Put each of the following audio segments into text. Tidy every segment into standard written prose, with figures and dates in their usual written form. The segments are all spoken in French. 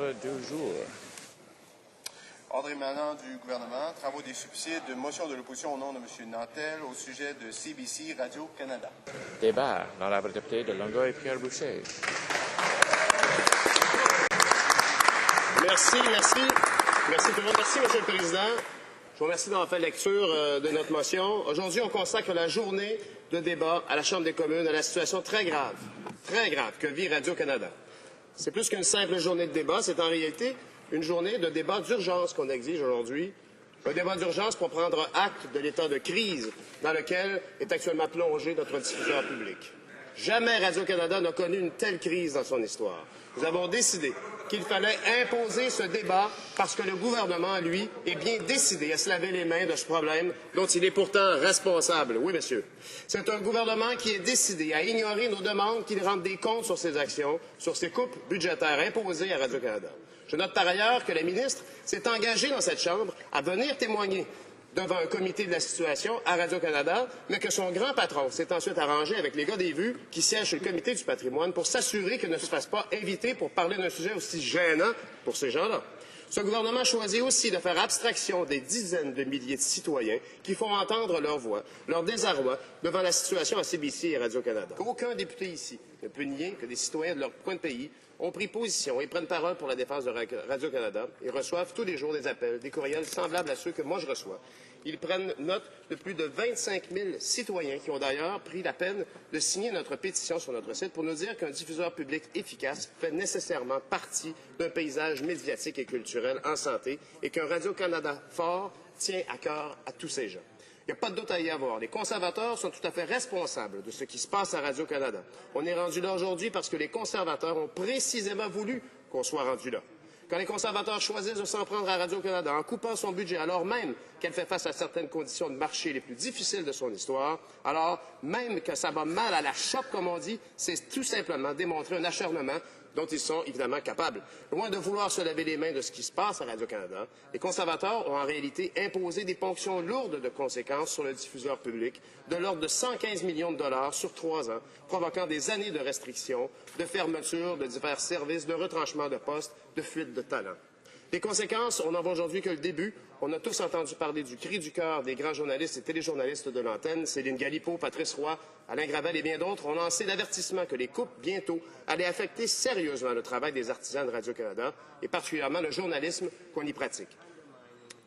L'ordre du jour. Ordre émanant du gouvernement, travaux des subsides, motion de l'opposition au nom de M. Nantel au sujet de CBC Radio-Canada. Débat. L'honorable député de Longueuil, Pierre Boucher. Merci tout le monde. Merci, M. le Président. Je vous remercie d'avoir fait lecture de notre motion. Aujourd'hui, on consacre la journée de débat à la Chambre des communes à la situation très grave que vit Radio-Canada. C'est plus qu'une simple journée de débat, c'est en réalité une journée de débat d'urgence qu'on exige aujourd'hui. Un débat d'urgence pour prendre acte de l'état de crise dans lequel est actuellement plongé notre diffuseur public. Jamais Radio-Canada n'a connu une telle crise dans son histoire. Nous avons décidé qu'il fallait imposer ce débat parce que le gouvernement, lui, est bien décidé à se laver les mains de ce problème dont il est pourtant responsable. Oui, monsieur. C'est un gouvernement qui est décidé à ignorer nos demandes qu'il rende des comptes sur ses actions, sur ses coupes budgétaires imposées à Radio-Canada. Je note par ailleurs que la ministre s'est engagée dans cette Chambre à venir témoigner devant un comité de la situation à Radio-Canada, mais que son grand patron s'est ensuite arrangé avec les gars des vues qui siègent sur le comité du patrimoine pour s'assurer qu'il ne se fasse pas inviter pour parler d'un sujet aussi gênant pour ces gens-là. Ce gouvernement choisit aussi de faire abstraction des dizaines de milliers de citoyens qui font entendre leur voix, leur désarroi devant la situation à CBC et Radio-Canada. Aucun député ici ne peut nier que des citoyens de leur coin de pays ont pris position et prennent parole pour la défense de Radio-Canada et reçoivent tous les jours des appels, des courriels semblables à ceux que moi je reçois. Ils prennent note de plus de 25 000 citoyens qui ont d'ailleurs pris la peine de signer notre pétition sur notre site pour nous dire qu'un diffuseur public efficace fait nécessairement partie d'un paysage médiatique et culturel en santé et qu'un Radio-Canada fort tient à cœur à tous ces gens. Il n'y a pas de doute à y avoir. Les conservateurs sont tout à fait responsables de ce qui se passe à Radio-Canada. On est rendu là aujourd'hui parce que les conservateurs ont précisément voulu qu'on soit rendu là. Quand les conservateurs choisissent de s'en prendre à Radio-Canada en coupant son budget, alors même qu'elle fait face à certaines conditions de marché les plus difficiles de son histoire, alors même que ça va mal à la chope, comme on dit, c'est tout simplement démontrer un acharnement dont ils sont évidemment capables. Loin de vouloir se laver les mains de ce qui se passe à Radio-Canada, les conservateurs ont en réalité imposé des ponctions lourdes de conséquences sur le diffuseur public, de l'ordre de 115 millions de dollars sur 3 ans, provoquant des années de restrictions, de fermeture de divers services, de retranchement de postes, de fuite de talents. Les conséquences, on n'en voit aujourd'hui que le début. On a tous entendu parler du cri du cœur des grands journalistes et téléjournalistes de l'antenne. Céline Galipeau, Patrice Roy, Alain Gravel et bien d'autres ont lancé l'avertissement que les coupes, bientôt, allaient affecter sérieusement le travail des artisans de Radio-Canada et particulièrement le journalisme qu'on y pratique.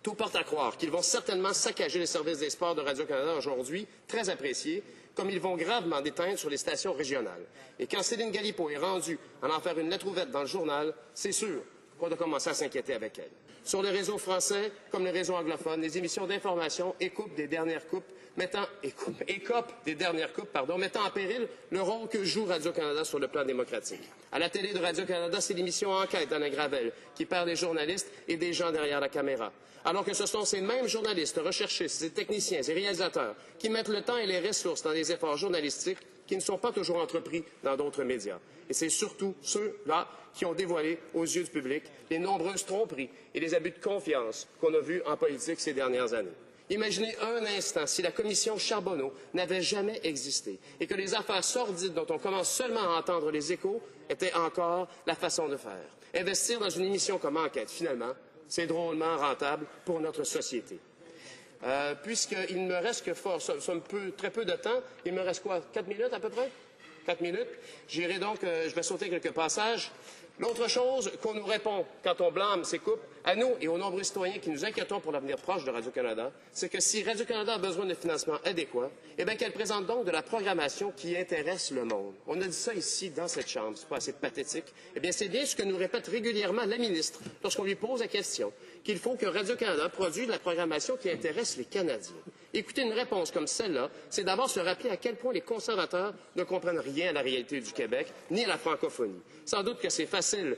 Tout porte à croire qu'ils vont certainement saccager les services des sports de Radio-Canada aujourd'hui, très appréciés, comme ils vont gravement déteindre sur les stations régionales. Et quand Céline Galipeau est rendue à en faire une lettre ouverte dans le journal, c'est sûr qu'on doit commencer à s'inquiéter avec elle. Sur les réseaux français, comme les réseaux anglophones, les émissions d'information écopent des dernières coupes, mettant en péril le rôle que joue Radio-Canada sur le plan démocratique. À la télé de Radio-Canada, c'est l'émission Enquête d'Alain Gravel qui perd des journalistes et des gens derrière la caméra. Alors que ce sont ces mêmes journalistes, recherchistes, ces techniciens et réalisateurs qui mettent le temps et les ressources dans des efforts journalistiques qui ne sont pas toujours entrepris dans d'autres médias. Et c'est surtout ceux-là qui ont dévoilé aux yeux du public les nombreuses tromperies et les abus de confiance qu'on a vus en politique ces dernières années. Imaginez un instant si la commission Charbonneau n'avait jamais existé et que les affaires sordides dont on commence seulement à entendre les échos étaient encore la façon de faire. Investir dans une émission comme Enquête, finalement, c'est drôlement rentable pour notre société. Puisqu'il ne me reste que très peu de temps, il me reste quoi, 4 minutes à peu près? 4 minutes. J'irai donc, je vais sauter quelques passages. L'autre chose qu'on nous répond quand on blâme ces coupes, à nous et aux nombreux citoyens qui nous inquiétons pour l'avenir proche de Radio-Canada, c'est que si Radio-Canada a besoin de financement adéquat, eh bien qu'elle présente donc de la programmation qui intéresse le monde. On a dit ça ici, dans cette Chambre, c'est pas assez pathétique. Eh bien, c'est bien ce que nous répète régulièrement la ministre lorsqu'on lui pose la question qu'il faut que Radio-Canada produise de la programmation qui intéresse les Canadiens. Écouter une réponse comme celle-là, c'est d'abord se rappeler à quel point les conservateurs ne comprennent rien à la réalité du Québec, ni à la francophonie. Sans doute que c'est facile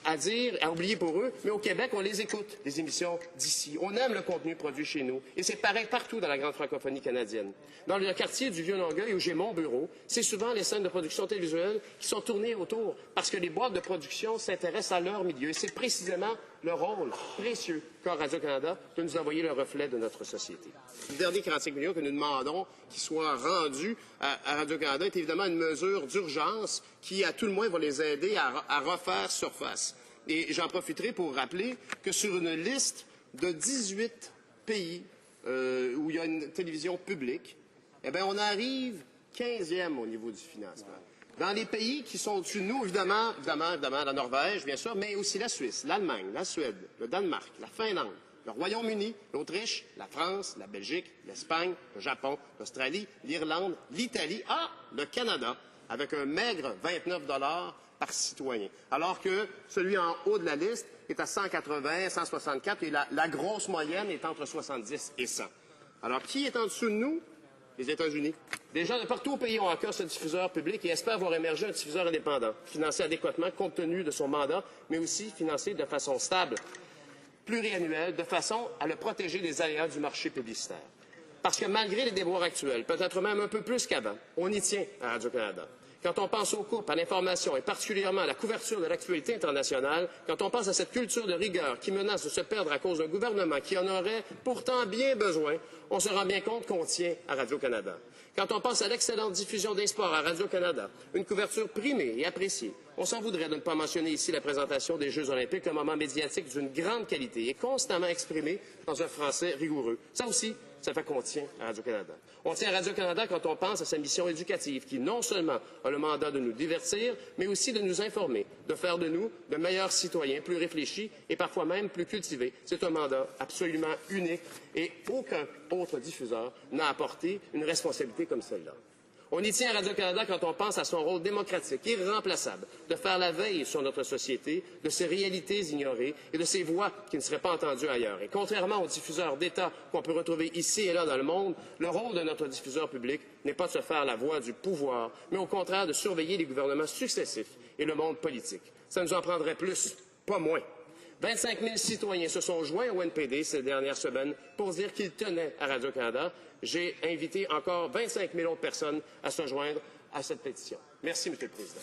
à dire, à oublier pour eux, mais au Québec, on les écoute, les émissions d'ici. On aime le contenu produit chez nous, et c'est pareil partout dans la grande francophonie canadienne. Dans le quartier du Vieux-Longueuil, où j'ai mon bureau, c'est souvent les scènes de production télévisuelle qui sont tournées autour, parce que les boîtes de production s'intéressent à leur milieu, et c'est précisément le rôle précieux qu'a Radio-Canada de nous envoyer le reflet de notre société. Le dernier 45 millions que nous demandons qu'il soit rendu à Radio-Canada est évidemment une mesure d'urgence qui, à tout le moins, va les aider à refaire surface. Et j'en profiterai pour rappeler que sur une liste de 18 pays où il y a une télévision publique, eh bien, on arrive 15e au niveau du financement. Dans les pays qui sont au-dessus de nous, évidemment, la Norvège, bien sûr, mais aussi la Suisse, l'Allemagne, la Suède, le Danemark, la Finlande, le Royaume-Uni, l'Autriche, la France, la Belgique, l'Espagne, le Japon, l'Australie, l'Irlande, l'Italie, le Canada, avec un maigre 29 $ par citoyen. Alors que celui en haut de la liste est à 180, 164 et la grosse moyenne est entre 70 et 100. Alors, qui est en dessous de nous? Les États-Unis. Les gens de partout au pays ont encore ce diffuseur public et espèrent voir émerger un diffuseur indépendant, financé adéquatement compte tenu de son mandat, mais aussi financé de façon stable, pluriannuelle, de façon à le protéger des aléas du marché publicitaire. Parce que malgré les déboires actuels, peut-être même un peu plus qu'avant, on y tient à Radio-Canada. Quand on pense aux coupes, à l'information et particulièrement à la couverture de l'actualité internationale, quand on pense à cette culture de rigueur qui menace de se perdre à cause d'un gouvernement qui en aurait pourtant bien besoin, on se rend bien compte qu'on tient à Radio-Canada. Quand on pense à l'excellente diffusion des sports à Radio-Canada, une couverture primée et appréciée, on s'en voudrait de ne pas mentionner ici la présentation des Jeux olympiques, un moment médiatique d'une grande qualité et constamment exprimé dans un français rigoureux. Ça aussi, ça fait qu'on tient à Radio-Canada. On tient à Radio-Canada quand on pense à sa mission éducative qui, non seulement a le mandat de nous divertir, mais aussi de nous informer, de faire de nous de meilleurs citoyens, plus réfléchis et parfois même plus cultivés. C'est un mandat absolument unique et aucun autre diffuseur n'a apporté une responsabilité comme celle-là. On y tient à Radio-Canada quand on pense à son rôle démocratique, irremplaçable, de faire la veille sur notre société, de ses réalités ignorées et de ses voix qui ne seraient pas entendues ailleurs. Et contrairement aux diffuseurs d'État qu'on peut retrouver ici et là dans le monde, le rôle de notre diffuseur public n'est pas de se faire la voix du pouvoir, mais au contraire de surveiller les gouvernements successifs et le monde politique. Ça nous en prendrait plus, pas moins. 25 000 citoyens se sont joints au NPD ces dernières semaines pour dire qu'ils tenaient à Radio-Canada. J'ai invité encore 25 000 autres personnes à se joindre à cette pétition. Merci, Monsieur le Président.